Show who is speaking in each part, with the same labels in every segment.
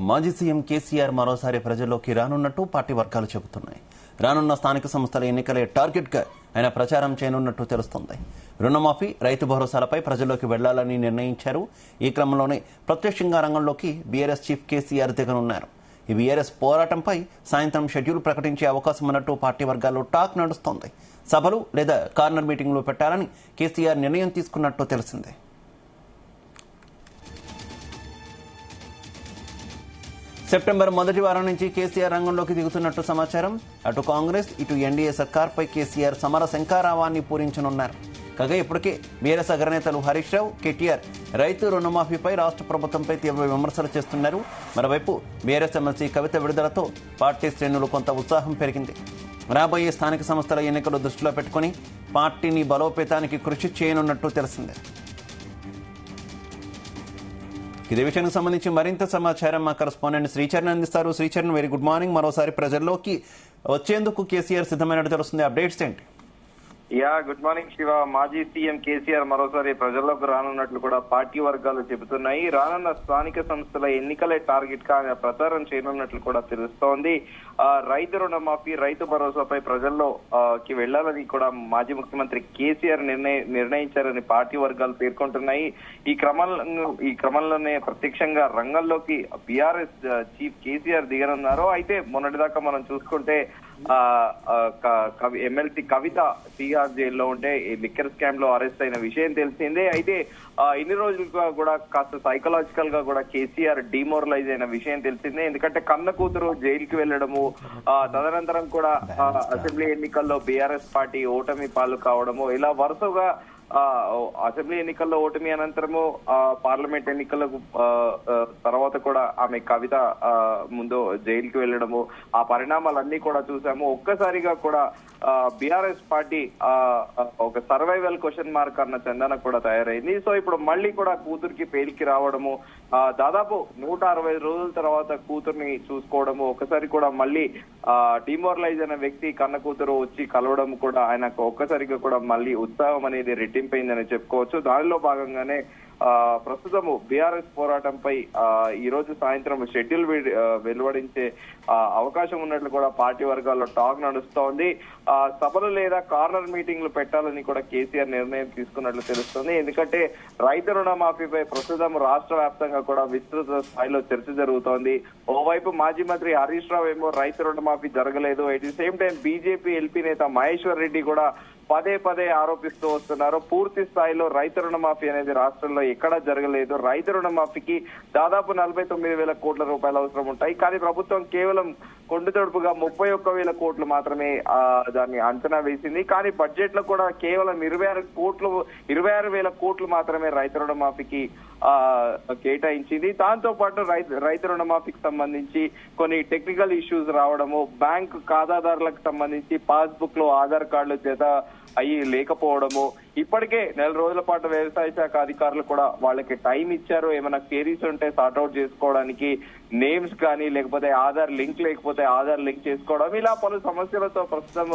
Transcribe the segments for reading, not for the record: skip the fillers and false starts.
Speaker 1: మాజీ సీఎం కేసీఆర్ మరోసారి ప్రజల్లోకి రానున్నట్టు పార్టీ వర్గాలు చెబుతున్నాయి. రానున్న స్థానిక సంస్థల ఎన్నికలే టార్గెట్గా ఆయన ప్రచారం చేయనున్నట్టు తెలుస్తోంది. రుణమాఫీ, రైతు భరోసాలపై ప్రజల్లోకి వెళ్లాలని నిర్ణయించారు. ఈ క్రమంలోనే ప్రత్యక్షంగా రంగంలోకి బీఆర్ఎస్ చీఫ్ కేసీఆర్ దిగనున్నారు. ఈ బీఆర్ఎస్ పోరాటంపై సాయంత్రం షెడ్యూల్ ప్రకటించే అవకాశం ఉన్నట్టు పార్టీ వర్గాల్లో టాక్ నడుస్తోంది. సభలు లేదా కార్నర్ మీటింగ్లు పెట్టాలని కేసీఆర్ నిర్ణయం తీసుకున్నట్టు తెలిసిందే. సెప్టెంబర్ మొదటి వారం నుంచి కేసీఆర్ రంగంలోకి దిగుతున్నట్టు సమాచారం. అటు కాంగ్రెస్, ఇటు ఎన్డీఏ సర్కార్పై కేసీఆర్ సమర శంఖారావాన్ని పూరించనున్నారు. కాగా ఇప్పటికే బీఆర్ఎస్ అగ్రనేతలు హరీష్ రావు, కేటీఆర్ రైతు రుణమాఫీపై రాష్ట్ర ప్రభుత్వంపై తీవ్ర విమర్శలు చేస్తున్నారు. మరోవైపు బీఆర్ఎస్ ఎమ్మెల్సీ కవిత విడుదలతో పార్టీ శ్రేణులు కొంత ఉత్సాహం పెరిగింది. రాబోయే స్థానిక సంస్థల ఎన్నికలు దృష్టిలో పెట్టుకుని పార్టీని బలోపేతానికి కృషి చేయనున్నట్టు తెలిసిందే. ఇదే విషయానికి సంబంధించి మరింత సమాచారం మా కరెస్పాండెంట్ శ్రీచరణ్ అందిస్తారు. Sricharan, very good morning. మరోసారి ప్రజల్లోకి వచ్చేందుకు కేసీఆర్ సిద్ధమైనట్టు తెలుస్తుంది. అప్డేట్స్ ఏంటి?
Speaker 2: Good morning Shiva. మాజీ సీఎం కేసీఆర్ మరోసారి ప్రజల్లోకి రానున్నట్లు కూడా పార్టీ వర్గాలు చెబుతున్నాయి. రానున్న స్థానిక సంస్థల ఎన్నికలే టార్గెట్ గా ప్రచారం చేయనున్నట్లు కూడా తెలుస్తోంది. రైతు రుణమాఫీ, రైతు భరోసాపై ప్రజల్లోకి వెళ్లాలని కూడా మాజీ ముఖ్యమంత్రి కేసీఆర్ నిర్ణయించారని పార్టీ వర్గాలు పేర్కొంటున్నాయి. ఈ క్రమంలోనే ప్రత్యక్షంగా రంగంలోకి బీఆర్ఎస్ చీఫ్ కేసీఆర్ దిగనున్నారు. అయితే మొన్నటిదాకా మనం చూసుకుంటే ఎమ్మెల్సీ కవిత తీహార్ జైల్లో ఉంటే లిక్కర్ స్కామ్ లో అరెస్ట్ అయిన విషయం తెలిసిందే. అయితే ఇన్ని రోజులుగా కూడా కాస్త సైకలాజికల్ గా కూడా కేసీఆర్ డిమోరలైజ్ అయిన విషయం తెలిసిందే. ఎందుకంటే కన్న కూతురు జైలుకి వెళ్లడము, తదనంతరం కూడా అసెంబ్లీ ఎన్నికల్లో బీఆర్ఎస్ పార్టీ ఓటమి పాలు కావడము, ఇలా వరుసగా అసెంబ్లీ ఎన్నికల్లో ఓటమి అనంతరము పార్లమెంట్ ఎన్నికలకు తర్వాత కూడా ఆమె కవిత ముందు జైలుకి వెళ్లడము, ఆ పరిణామాలన్నీ కూడా చూసాము. ఒక్కసారిగా కూడా బీఆర్ఎస్ పార్టీ ఒక సర్వైవల్ క్వశ్చన్ మార్క్ అన్న చందన కూడా తయారైంది. సో ఇప్పుడు మళ్ళీ కూడా కూతురికి పేలికి రావడము, దాదాపు 160 రోజుల తర్వాత కూతుర్ని చూసుకోవడము, ఒకసారి కూడా మళ్ళీ డిమోరలైజ్ అయిన వ్యక్తి కన్న కూతురు వచ్చి కలవడం కూడా ఆయనకు ఒక్కసారిగా కూడా మళ్ళీ ఉత్సాహం అనేది రెట్టింపైందని చెప్పుకోవచ్చు. దానిలో భాగంగానే ప్రస్తుతము బీఆర్ఎస్ పోరాటంపై ఈ రోజు సాయంత్రం షెడ్యూల్ వెలువడించే అవకాశం ఉన్నట్లు కూడా పార్టీ వర్గాల్లో టాక్ నడుస్తోంది. సభలు లేదా కార్నర్ మీటింగ్లు పెట్టాలని కూడా కేసీఆర్ నిర్ణయం తీసుకున్నట్లు తెలుస్తుంది. ఎందుకంటే రైతు రుణమాఫీపై ప్రస్తుతం రాష్ట్ర వ్యాప్తంగా కూడా విస్తృత స్థాయిలో చర్చ జరుగుతోంది. ఓవైపు మాజీ మంత్రి హరీష్ రావు ఏమో రైతు రుణమాఫీ జరగలేదు, at the same time BJP LP నేత మహేశ్వర్ రెడ్డి కూడా పదే ఆరోపిస్తూ వస్తున్నారు. పూర్తి స్థాయిలో రైతు రుణమాఫీ అనేది రాష్ట్రంలో ఎక్కడా జరగలేదు. రైతు రుణమాఫీకి దాదాపు 49,000 కోట్ల రూపాయలు అవసరం ఉంటాయి. కానీ ప్రభుత్వం కేవలం కొండుతొడుపుగా 31,000 కోట్లు మాత్రమే దాన్ని అంచనా వేసింది. కానీ బడ్జెట్ లో కూడా కేవలం 26,000 కోట్లు మాత్రమే రైతు రుణమాఫీకి కేటాయించింది. దాంతో పాటు రైతు రుణమాఫీకి సంబంధించి కొన్ని టెక్నికల్ ఇష్యూస్ రావడము, బ్యాంకు ఖాతాదారులకు సంబంధించి పాస్బుక్ లో ఆధార్ కార్డులు జత అయ్యి లేకపోవడము, ఇప్పటికే 4 రోజుల పాటు వ్యవసాయ శాఖ అధికారులు కూడా వాళ్ళకి టైం ఇచ్చారు. ఏమైనా క్వెరీస్ ఉంటే సార్ట్అవుట్ చేసుకోవడానికి, నేమ్స్ కానీ లేకపోతే ఆధార్ లింక్ లేకపోతే ఆధార్ లింక్ చేసుకోవడం, ఇలా పలు సమస్యలతో ప్రస్తుతం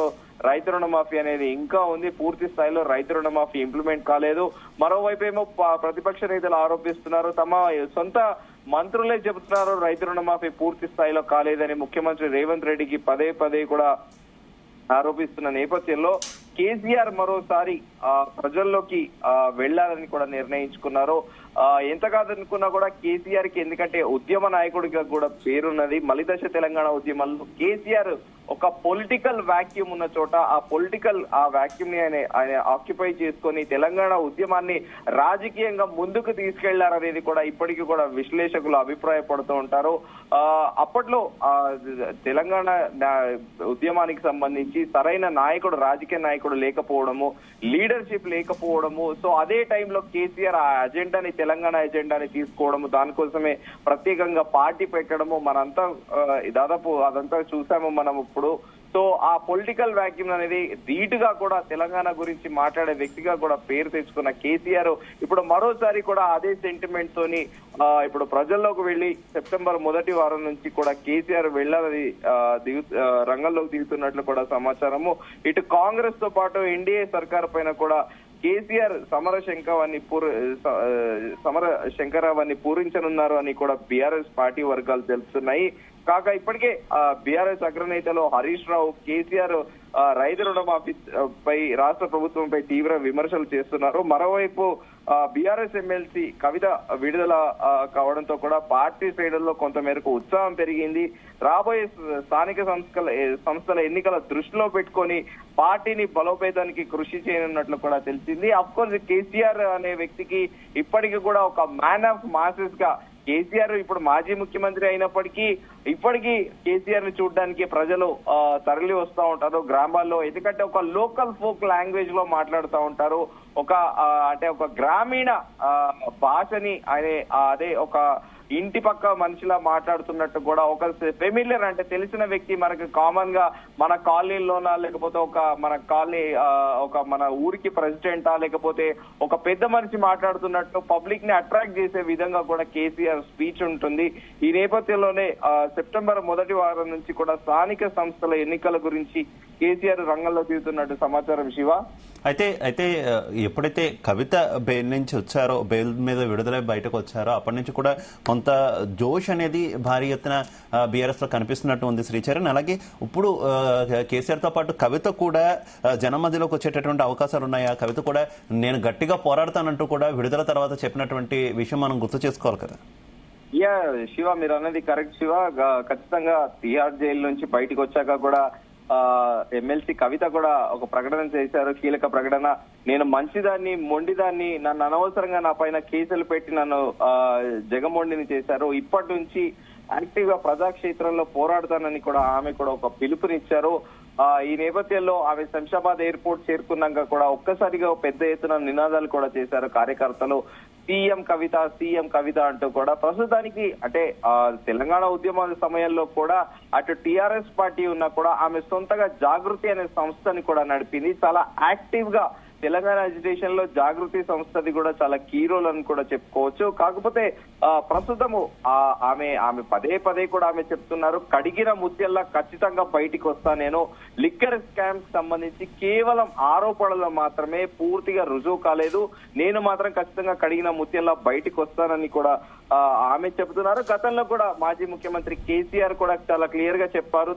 Speaker 2: రైతు రుణమాఫీ అనేది ఇంకా ఉంది. పూర్తి స్థాయిలో రైతు రుణమాఫీ ఇంప్లిమెంట్ కాలేదు. మరోవైపు ఏమో ప్రతిపక్ష నేతలు ఆరోపిస్తున్నారు, తమ సొంత మంత్రులే చెబుతున్నారు రైతు రుణమాఫీ పూర్తి స్థాయిలో కాలేదని. ముఖ్యమంత్రి రేవంత్ రెడ్డికి పదే కూడా ఆరోపిస్తున్న నేపథ్యంలో కేసీఆర్ మరోసారి ప్రజల్లోకి వెళ్లాలని కూడా నిర్ణయించుకున్నారు. ఎంత కాదనుకున్నా కూడా కేసీఆర్ కి, ఎందుకంటే ఉద్యమ నాయకుడిగా కూడా పేరున్నది. మలిదశ తెలంగాణ ఉద్యమంలో కేసీఆర్ ఒక పొలిటికల్ వాక్యూమ్ ఉన్న చోట ఆ వాక్యూమ్ ని ఆయన ఆక్యుపై చేసుకొని తెలంగాణ ఉద్యమాన్ని రాజకీయంగా ముందుకు తీసుకెళ్లారనేది కూడా ఇప్పటికీ కూడా విశ్లేషకులు అభిప్రాయపడుతూ ఉంటారు. అప్పట్లో తెలంగాణ ఉద్యమానికి సంబంధించి సరైన నాయకుడు, రాజకీయ నాయకుడు లేకపోవడము, లీడర్షిప్ లేకపోవడము, సో అదే టైంలో కేసీఆర్ ఆ అజెండాని, తెలంగాణ ఎజెండాని తీసుకోవడము, దానికోసమే ప్రత్యేకంగా పార్టీ పెట్టడము మనంతా దాదాపు అదంతా చూసాము మనం ఇప్పుడు. సో ఆ పొలిటికల్ వాక్యూమ్ అనేది ధీటుగా కూడా తెలంగాణ గురించి మాట్లాడే వ్యక్తిగా కూడా పేరు తెచ్చుకున్న కేసీఆర్ ఇప్పుడు మరోసారి కూడా అదే సెంటిమెంట్ తోని ఇప్పుడు ప్రజల్లోకి వెళ్లి సెప్టెంబర్ మొదటి వారం నుంచి కూడా కేసీఆర్ వెళ్లాలని రంగంలోకి దిగుతున్నట్లు కూడా సమాచారము. ఇటు కాంగ్రెస్ తో పాటు ఎన్డీఏ సర్కార్ పైన కూడా కేసీఆర్ సమర శంకరావాన్ని పూరించనున్నారు అని కూడా బీఆర్ఎస్ పార్టీ వర్గాలు తెలుస్తున్నాయి. కాగా ఇప్పటికే బీఆర్ఎస్ అగ్రనేతలు హరీష్ రావు కేసీఆర్ రైతు రుణమాఫీ పై రాష్ట్ర ప్రభుత్వంపై తీవ్ర విమర్శలు చేస్తున్నారు. మరోవైపు బీఆర్ఎస్ ఎమ్మెల్సీ కవిత విడుదల కావడంతో కూడా పార్టీ శ్రేణుల్లో కొంత మేరకు ఉత్సాహం పెరిగింది. రాబోయే స్థానిక సంస్థల ఎన్నికల దృష్టిలో పెట్టుకొని పార్టీని బలోపేతానికి కృషి చేయనున్నట్లు కూడా తెలిసింది. అఫ్ కోర్స్ కేసీఆర్ అనే వ్యక్తికి ఇప్పటికీ కూడా ఒక మ్యాన్ ఆఫ్ మాసెస్ గా కేసీఆర్ ఇప్పుడు మాజీ ముఖ్యమంత్రి అయినప్పటికీ ఇప్పటికీ కేసీఆర్ ని చూడడానికి ప్రజలు తరలి వస్తూ ఉంటారు గ్రామాల్లో. ఎందుకంటే ఒక లోకల్ ఫోక్ లాంగ్వేజ్ లో మాట్లాడుతూ ఉంటారు. అంటే ఒక గ్రామీణ భాషని అదే ఒక ఇంటి పక్క మనిషిలా మాట్లాడుతున్నట్టు కూడా ఒక ఫెమిలియర్ అంటే తెలిసిన వ్యక్తి మనకి కామన్ గా మన కాలనీలోనా లేకపోతే మన కాలనీ మన ఊరికి ప్రెసిడెంటా లేకపోతే ఒక పెద్ద మనిషి మాట్లాడుతున్నట్టు పబ్లిక్ ని అట్రాక్ట్ చేసే విధంగా కూడా కేసీఆర్ స్పీచ్ ఉంటుంది. ఈ నేపథ్యంలోనే సెప్టెంబర్ మొదటి వారం నుంచి కూడా స్థానిక సంస్థల ఎన్నికల గురించి కేసీఆర్ రంగంలో దిగుతున్నట్టు సమాచారం. శివ,
Speaker 1: అయితే ఎప్పుడైతే కవిత బెయిల్ నుంచి వచ్చారో, బెయిల్ మీద విడుదల బయటకు వచ్చారో అప్పటి నుంచి కూడా కొంత జోష్ అనేది భారీ ఎత్తున బీఆర్ఎస్ లో కనిపిస్తున్నట్టు ఉంది శ్రీచరణ్. అలాగే ఇప్పుడు కేసీఆర్ తో పాటు కవిత కూడా జనం మధ్యలోకి వచ్చేటటువంటి అవకాశాలు ఉన్నాయా? కవిత కూడా నేను గట్టిగా పోరాడతానంటూ కూడా విడుదల తర్వాత చెప్పినటువంటి విషయం మనం గుర్తు చేసుకోవాలి కదా.
Speaker 2: శివ, మీరు అన్నది కరెక్ట్ శివ. ఖచ్చితంగా తిహార్ జైలు నుంచి బయటకు వచ్చాక కూడా ఎమ్మెల్సీ కవిత కూడా ఒక ప్రకటన చేశారు, కీలక ప్రకటన. నేను మంచిదాన్ని మొండిదాన్ని, నన్ను అనవసరంగా నా పైన కేసులు పెట్టి నన్ను జగమొండిని చేశారు. ఇప్పటి నుంచి యాక్టివ్ గా ప్రజాక్షేత్రంలో పోరాడతానని కూడా ఆమె కూడా ఒక పిలుపునిచ్చారు. ఈ నేపథ్యంలో ఆమె శంషాబాద్ ఎయిర్పోర్ట్ చేరుకున్నాక కూడా ఒక్కసారిగా పెద్ద ఎత్తున నినాదాలు కూడా చేశారు కార్యకర్తలు. సీఎం కవిత, సీఎం కవిత అంటూ కూడా. ప్రస్తుతానికి అంటే తెలంగాణ ఉద్యమాల సమయంలో కూడా అటు టిఆర్ఎస్ పార్టీ ఉన్నా కూడా ఆమె సొంతగా జాగృతి అనే సంస్థని కూడా నడిపింది. చాలా యాక్టివ్ గా తెలంగాణ అజిటేషన్ లో జాగృతి సంస్థది కూడా చాలా కీ రోల్ అని కూడా చెప్పుకోవచ్చు. కాకపోతే ప్రస్తుతము ఆమె పదే కూడా ఆమె చెప్తున్నారు, కడిగిన ముత్యంలా ఖచ్చితంగా బయటికి వస్తా. నేను లిక్కర్ స్కామ్ సంబంధించి కేవలం ఆరోపణలు మాత్రమే, పూర్తిగా రుజువు కాలేదు. నేను మాత్రం ఖచ్చితంగా కడిగిన ముత్యంలా బయటికి వస్తానని కూడా ఆమె చెబుతున్నారు. గతంలో కూడా మాజీ ముఖ్యమంత్రి కేసీఆర్ కూడా చాలా క్లియర్ గా చెప్పారు,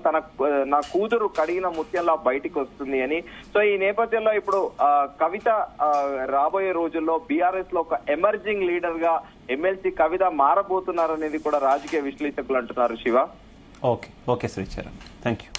Speaker 2: నా కూతురు కడిగిన ముత్యంలా బయటికి వస్తుంది అని. సో ఈ నేపథ్యంలో ఇప్పుడు కవిత రాబోయే రోజుల్లో బీఆర్ఎస్ లో ఒక ఎమర్జింగ్ లీడర్ గా ఎమ్మెల్సీ కవిత మారబోతున్నారు అనేది కూడా రాజకీయ విశ్లేషకులు అంటున్నారు. Shiva,
Speaker 1: okay Sricharan, thank you.